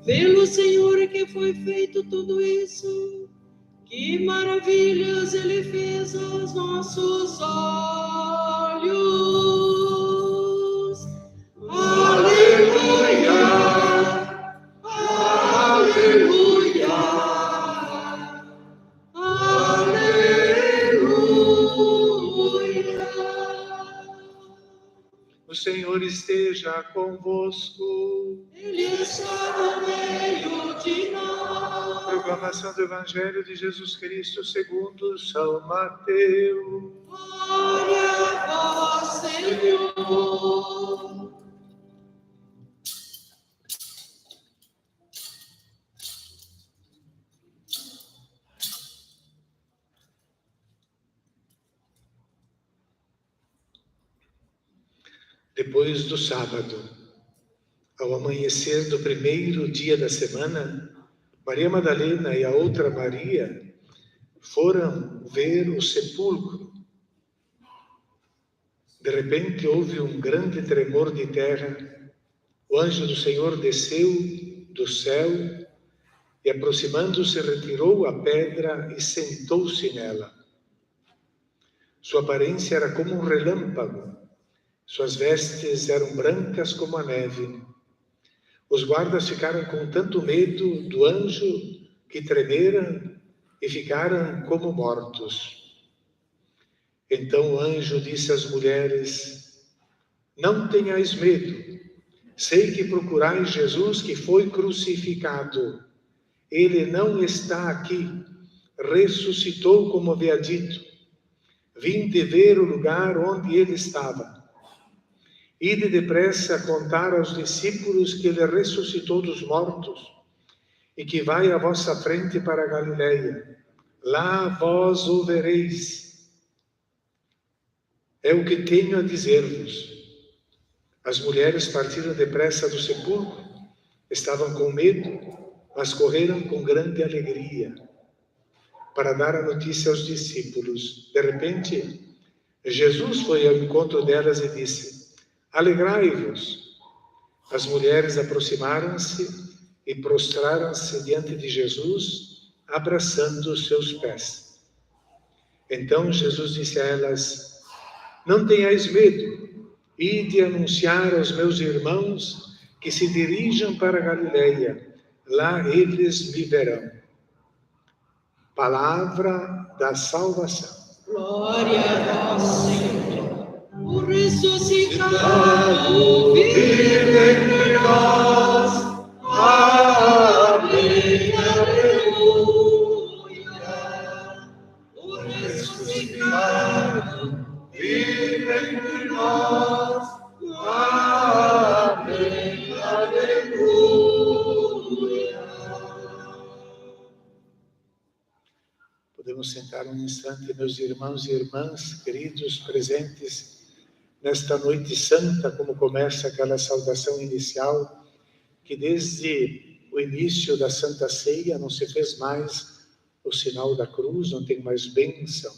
Pelo Senhor que foi feito tudo isso, que maravilhas Ele fez aos nossos olhos. Aleluia, aleluia, aleluia. O Senhor esteja convosco. Ele está no meio de nós. Proclamação do Evangelho de Jesus Cristo segundo São Mateus. Glória a vós, Senhor. Depois do sábado, ao amanhecer do primeiro dia da semana, Maria Madalena e a outra Maria foram ver o sepulcro. De repente houve um grande tremor de terra. O anjo do Senhor desceu do céu e, aproximando-se, retirou a pedra e sentou-se nela. Sua aparência era como um relâmpago. Suas vestes eram brancas como a neve. Os guardas ficaram com tanto medo do anjo que tremeram e ficaram como mortos. Então o anjo disse às mulheres: não tenhais medo. Sei que procurais Jesus que foi crucificado. Ele não está aqui. Ressuscitou como havia dito. Vinde ver o lugar onde ele estava. Ide depressa contar aos discípulos que ele ressuscitou dos mortos e que vai à vossa frente para a Galileia. Lá vós o vereis. É o que tenho a dizer-vos. As mulheres partiram depressa do sepulcro. Estavam com medo, mas correram com grande alegria para dar a notícia aos discípulos. De repente, Jesus foi ao encontro delas e disse: alegrai-vos. As mulheres aproximaram-se e prostraram-se diante de Jesus, abraçando os seus pés. Então Jesus disse a elas: não tenhais medo, ide anunciar aos meus irmãos que se dirijam para a Galileia, lá eles me verão. Palavra da salvação. Glória a vós, Senhor. O ressuscitado vive entre nós. Amém, aleluia. O ressuscitado vive entre nós. Amém, aleluia. Podemos sentar um instante, meus irmãos e irmãs, queridos presentes nesta noite santa, como começa aquela saudação inicial, que desde o início da Santa Ceia não se fez mais o sinal da cruz, não tem mais bênção.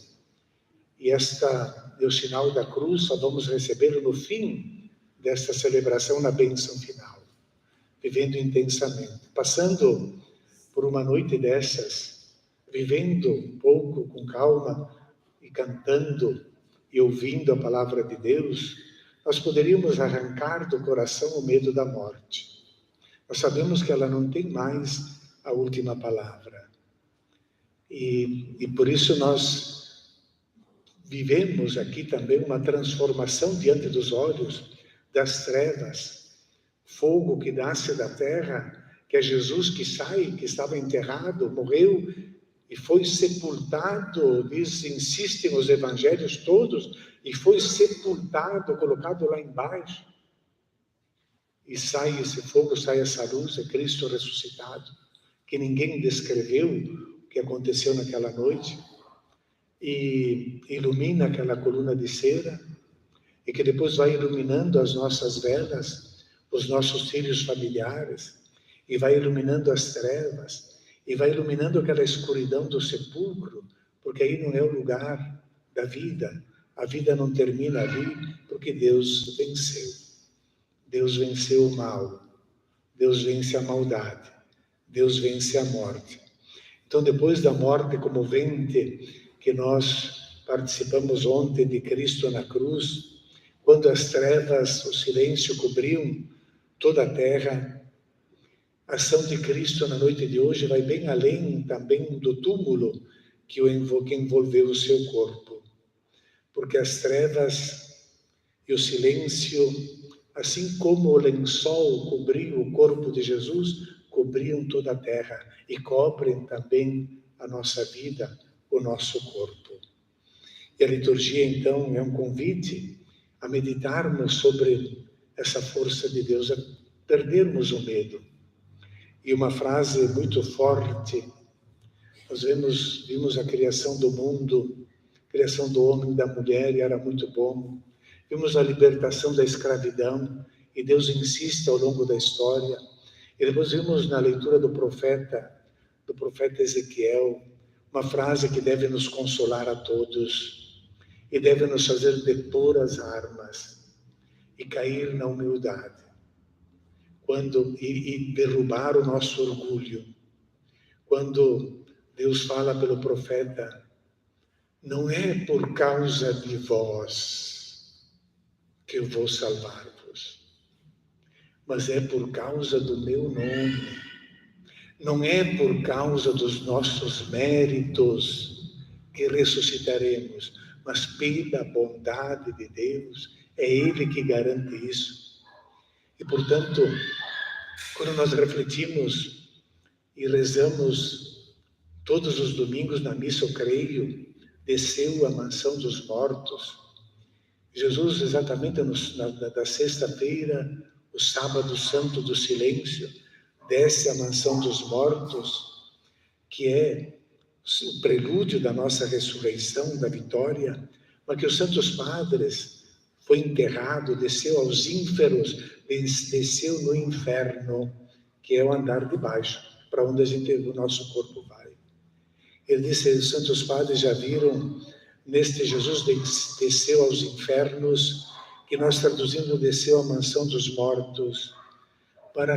E o sinal da cruz só vamos recebê-lo no fim desta celebração, na bênção final, vivendo intensamente, passando por uma noite dessas, vivendo um pouco com calma e cantando e ouvindo a palavra de Deus, nós poderíamos arrancar do coração o medo da morte. Nós sabemos que ela não tem mais a última palavra. E por isso nós vivemos aqui também uma transformação diante dos olhos das trevas. Fogo que nasce da terra, que é Jesus que sai, que estava enterrado, morreu, e foi sepultado, insistem os evangelhos todos, e foi sepultado, colocado lá embaixo. E sai esse fogo, sai essa luz, é Cristo ressuscitado, que ninguém descreveu o que aconteceu naquela noite, e ilumina aquela coluna de cera, e que depois vai iluminando as nossas velas, os nossos filhos familiares, e vai iluminando as trevas, e vai iluminando aquela escuridão do sepulcro, porque aí não é o lugar da vida. A vida não termina ali, porque Deus venceu. Deus venceu o mal. Deus vence a maldade. Deus vence a morte. Então, depois da morte comovente que nós participamos ontem de Cristo na cruz, quando as trevas, o silêncio cobriam toda a terra, a ação de Cristo na noite de hoje vai bem além também do túmulo que envolveu o seu corpo. Porque as trevas e o silêncio, assim como o lençol cobriu o corpo de Jesus, cobriam toda a terra e cobrem também a nossa vida, o nosso corpo. E a liturgia, então, é um convite a meditarmos sobre essa força de Deus, a perdermos o medo. E uma frase muito forte, nós vimos a criação do mundo, a criação do homem e da mulher, e era muito bom. Vimos a libertação da escravidão, e Deus insiste ao longo da história. E depois vimos na leitura do profeta Ezequiel, uma frase que deve nos consolar a todos, e deve nos fazer depor as armas, e cair na humildade, e derrubar o nosso orgulho. Quando Deus fala pelo profeta, não é por causa de vós que eu vou salvar-vos, mas é por causa do meu nome. Não é por causa dos nossos méritos que ressuscitaremos, mas pela bondade de Deus. É Ele que garante isso. E, portanto, quando nós refletimos e rezamos todos os domingos na missa, eu creio, desceu à mansão dos mortos. Jesus, exatamente da sexta-feira, o sábado santo do silêncio, desce à mansão dos mortos, que é o prelúdio da nossa ressurreição, da vitória, mas que os santos padres foi enterrado, desceu aos ínferos, desceu no inferno, que é o andar de baixo, para onde o nosso corpo vai. Ele disse, os santos padres já viram, neste Jesus desceu aos infernos, que nós traduzindo desceu à mansão dos mortos, para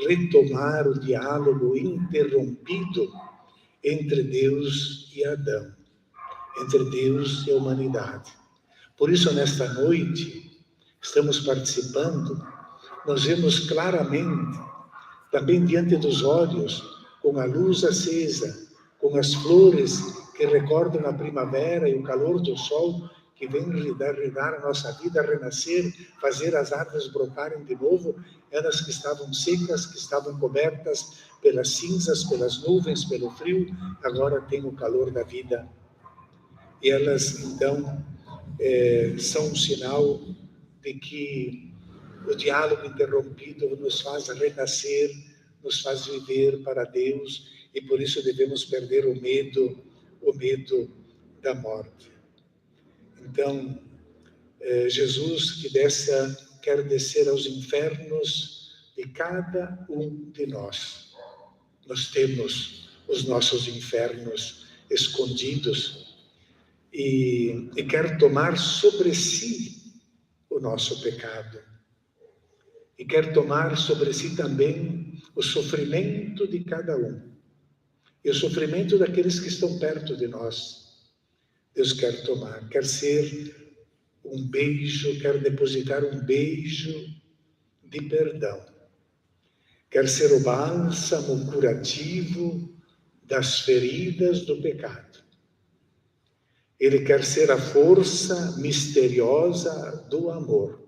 retomar o diálogo interrompido entre Deus e Adão, entre Deus e a humanidade. Por isso, nesta noite, estamos participando, nós vemos claramente, também diante dos olhos, com a luz acesa, com as flores que recordam a primavera e o calor do sol, que vem redar a nossa vida, renascer, fazer as árvores brotarem de novo, elas que estavam secas, que estavam cobertas pelas cinzas, pelas nuvens, pelo frio, agora têm o calor da vida. E elas, então, são um sinal de que o diálogo interrompido nos faz renascer, nos faz viver para Deus, e por isso devemos perder o medo da morte. Então, Jesus que quer descer aos infernos de cada um de nós. Nós temos os nossos infernos escondidos e quer tomar sobre si o nosso pecado. E quer tomar sobre si também o sofrimento de cada um. E o sofrimento daqueles que estão perto de nós. Deus quer tomar, quer ser um beijo, quer depositar um beijo de perdão. Quer ser o bálsamo curativo das feridas do pecado. Ele quer ser a força misteriosa do amor,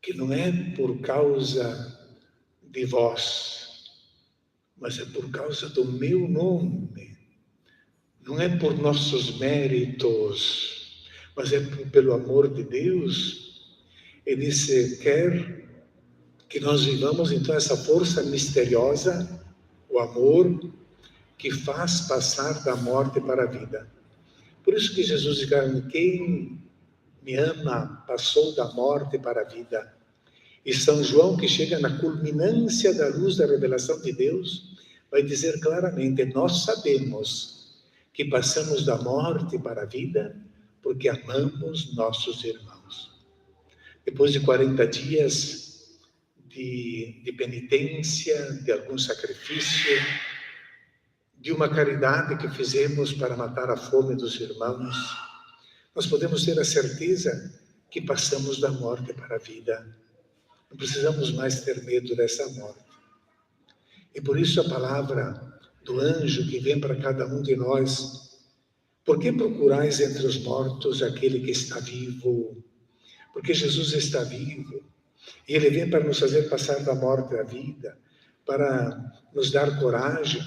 que não é por causa de vós, mas é por causa do meu nome. Não é por nossos méritos, mas é pelo amor de Deus. Ele quer que nós vivamos então essa força misteriosa, o amor, que faz passar da morte para a vida. Por isso que Jesus diz, quem me ama passou da morte para a vida. E São João, que chega na culminância da luz da revelação de Deus, vai dizer claramente, nós sabemos que passamos da morte para a vida porque amamos nossos irmãos. Depois de 40 dias de penitência, de algum sacrifício, de uma caridade que fizemos para matar a fome dos irmãos, nós podemos ter a certeza que passamos da morte para a vida. Não precisamos mais ter medo dessa morte. E por isso a palavra do anjo que vem para cada um de nós: por que procurais entre os mortos aquele que está vivo? Porque Jesus está vivo. E Ele vem para nos fazer passar da morte à vida, para nos dar coragem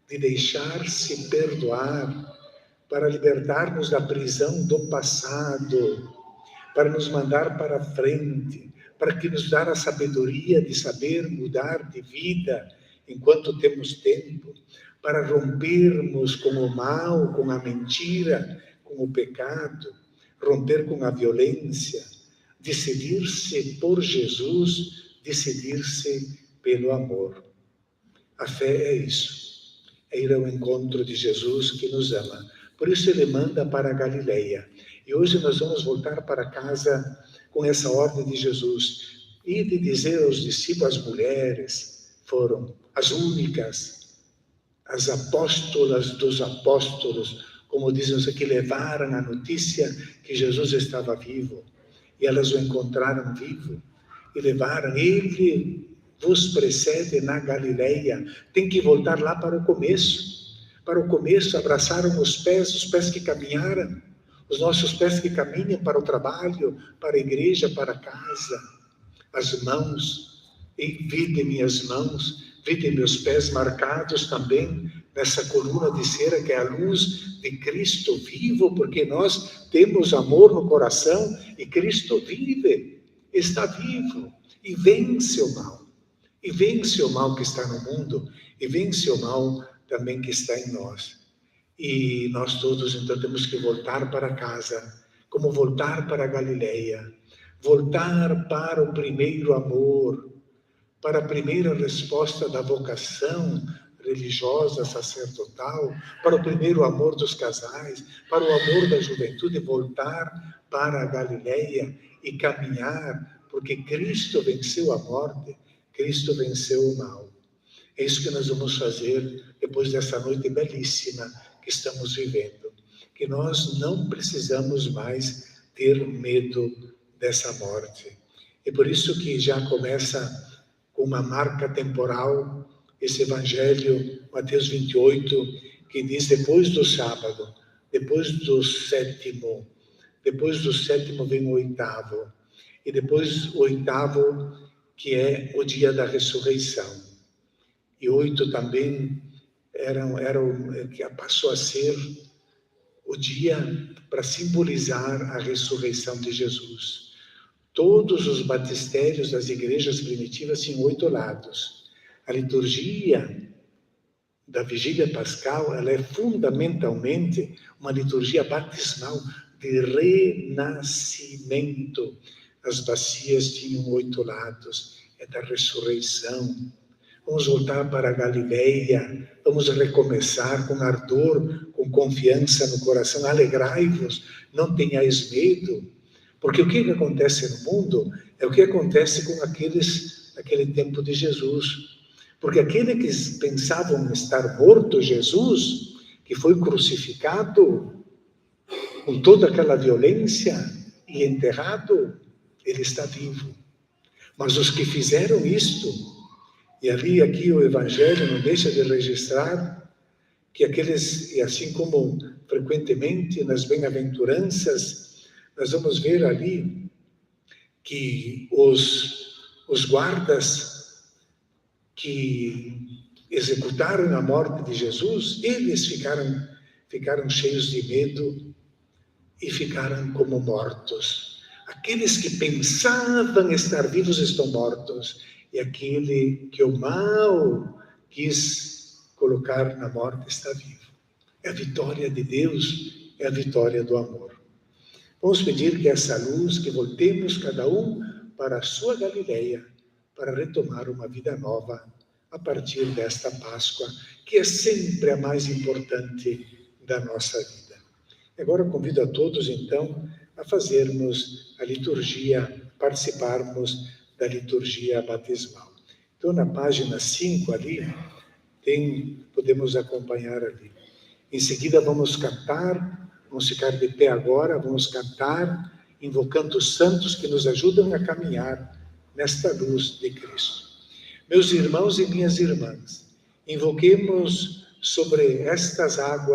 de deixar-se perdoar, para libertar-nos da prisão do passado, para nos mandar para frente, para que nos dar a sabedoria de saber mudar de vida enquanto temos tempo, para rompermos com o mal, com a mentira, com o pecado, romper com a violência, decidir-se por Jesus, decidir-se pelo amor. A fé é isso, é ir ao encontro de Jesus que nos ama. Por isso Ele manda para a Galileia. E hoje nós vamos voltar para casa com essa ordem de Jesus. E de dizer aos discípulos, as mulheres foram as únicas, as apóstolas dos apóstolos, como dizem que levaram a notícia que Jesus estava vivo. E elas o encontraram vivo e levaram. Ele vos precede na Galileia. Tem que voltar lá para o começo. Para o começo, abraçaram os pés que caminharam, os nossos pés que caminham para o trabalho, para a igreja, para casa. As mãos, e vide minhas mãos, vide meus pés marcados também nessa coluna de cera que é a luz de Cristo vivo, porque nós temos amor no coração e Cristo vive, está vivo e vence o mal. E vence o mal que está no mundo e vence o mal também que está em nós. E nós todos, então, temos que voltar para casa, como voltar para a Galileia, voltar para o primeiro amor, para a primeira resposta da vocação religiosa, sacerdotal, para o primeiro amor dos casais, para o amor da juventude, voltar para a Galileia e caminhar, porque Cristo venceu a morte, Cristo venceu o mal. É isso que nós vamos fazer depois dessa noite belíssima que estamos vivendo. Que nós não precisamos mais ter medo dessa morte. É por isso que já começa com uma marca temporal esse Evangelho, Mateus 28, que diz: depois do sábado, depois do sétimo vem o oitavo. E depois o oitavo, que é o dia da ressurreição. E 8 também passou a ser o dia para simbolizar a ressurreição de Jesus. Todos os batistérios das igrejas primitivas tinham 8 lados. A liturgia da Vigília Pascal, ela é fundamentalmente uma liturgia batismal de renascimento. As bacias tinham 8 lados, é da ressurreição. Vamos voltar para a Galileia, vamos recomeçar com ardor, com confiança no coração. Alegrai-vos, não tenhais medo, porque o que acontece no mundo é o que acontece com naquele tempo de Jesus. Porque aquele que pensavam estar morto, Jesus, que foi crucificado com toda aquela violência e enterrado, ele está vivo. Mas os que fizeram isto, e aqui o Evangelho não deixa de registrar que aqueles, e assim como frequentemente nas bem-aventuranças, nós vamos ver ali que os guardas que executaram a morte de Jesus, eles ficaram cheios de medo e ficaram como mortos. Aqueles que pensavam estar vivos estão mortos. E aquele que o mal quis colocar na morte está vivo. É a vitória de Deus, é a vitória do amor. Vamos pedir que essa luz, que voltemos cada um para a sua Galileia, para retomar uma vida nova a partir desta Páscoa, que é sempre a mais importante da nossa vida. Agora eu convido a todos, então, a fazermos a liturgia, participarmos da liturgia batismal. Então, na página 5 ali, podemos acompanhar ali. Em seguida, vamos cantar, vamos ficar de pé agora, vamos cantar, invocando os santos que nos ajudam a caminhar nesta luz de Cristo. Meus irmãos e minhas irmãs, invoquemos sobre estas águas